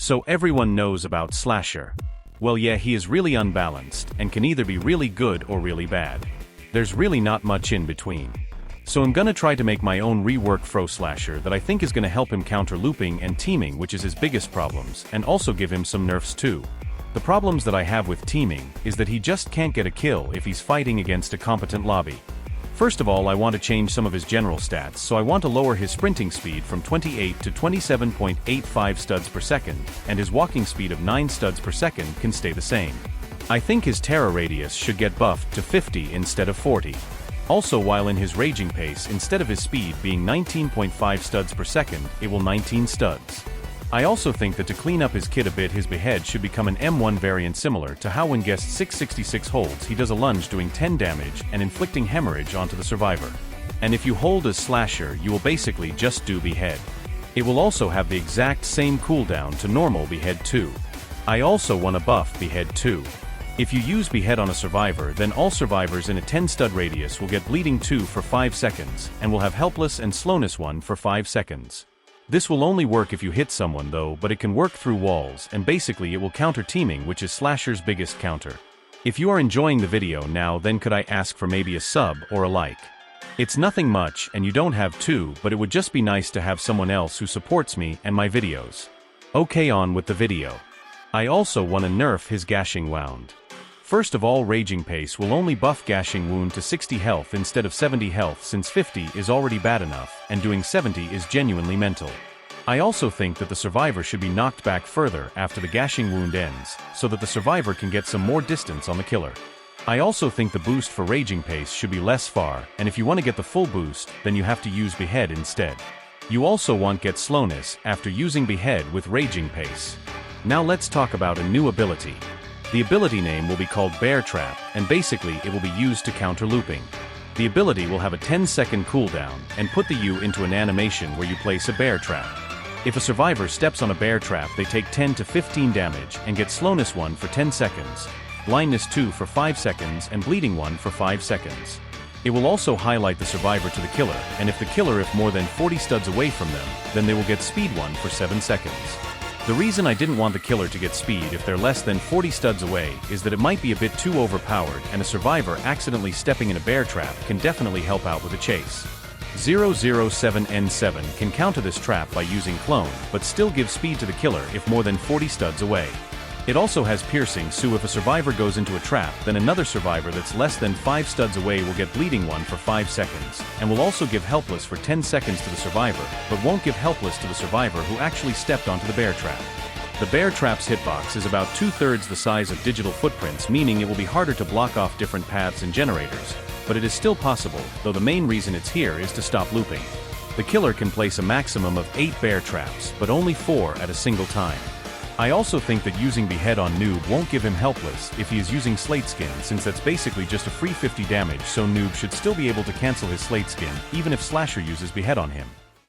So everyone knows about Slasher. Well, yeah, he is really unbalanced, and can either be really good or really bad. There's really not much in between. So I'm gonna try to make my own rework Fro Slasher that I think is gonna help him counter looping and teaming, which is his biggest problems, and also give him some nerfs too. The problems that I have with teaming is that he just can't get a kill if he's fighting against a competent lobby. First of all, I want to change some of his general stats, so I want to lower his sprinting speed from 28 to 27.85 studs per second, and his walking speed of 9 studs per second can stay the same. I think his terror radius should get buffed to 50 instead of 40. Also, while in his raging pace, instead of his speed being 19.5 studs per second, it will 19 studs. I also think that to clean up his kit a bit, his behead should become an M1 variant similar to how when guest 666 holds he does a lunge doing 10 damage and inflicting hemorrhage onto the survivor. And if you hold as Slasher, you will basically just do behead. It will also have the exact same cooldown to normal behead 2. I also want to buff behead 2. If you use behead on a survivor, then all survivors in a 10 stud radius will get bleeding 2 for 5 seconds, and will have helpless and slowness 1 for 5 seconds. This will only work if you hit someone though, but it can work through walls, and basically it will counter teaming, which is Slasher's biggest counter. If you are enjoying the video now, then could I ask for maybe a sub or a like? It's nothing much and you don't have to, but it would just be nice to have someone else who supports me and my videos. Okay, on with the video. I also want to nerf his gashing wound. First of all, raging pace will only buff gashing wound to 60 health instead of 70 health, since 50 is already bad enough, and doing 70 is genuinely mental. I also think that the survivor should be knocked back further after the gashing wound ends, so that the survivor can get some more distance on the killer. I also think the boost for raging pace should be less far, and if you want to get the full boost, then you have to use behead instead. You also want get slowness after using behead with raging pace. Now let's talk about a new ability. The ability name will be called Bear Trap, and basically it will be used to counter looping. The ability will have a 10-second cooldown, and put the U into an animation where you place a bear trap. If a survivor steps on a bear trap, they take 10 to 15 damage, and get slowness 1 for 10 seconds, blindness 2 for 5 seconds, and bleeding 1 for 5 seconds. It will also highlight the survivor to the killer, and if the killer is more than 40 studs away from them, then they will get speed 1 for 7 seconds. The reason I didn't want the killer to get speed if they're less than 40 studs away is that it might be a bit too overpowered, and a survivor accidentally stepping in a bear trap can definitely help out with a chase. 007N7 can counter this trap by using clone, but still give speed to the killer if more than 40 studs away. It also has piercing, so if a survivor goes into a trap, then another survivor that's less than 5 studs away will get bleeding 1 for 5 seconds, and will also give helpless for 10 seconds to the survivor, but won't give helpless to the survivor who actually stepped onto the bear trap. The bear trap's hitbox is about 2/3 the size of digital footprints, meaning it will be harder to block off different paths and generators, but it is still possible, though the main reason it's here is to stop looping. The killer can place a maximum of 8 bear traps, but only 4 at a single time. I also think that using behead on Noob won't give him helpless if he is using slate skin, since that's basically just a free 50 damage, so Noob should still be able to cancel his slate skin even if Slasher uses behead on him.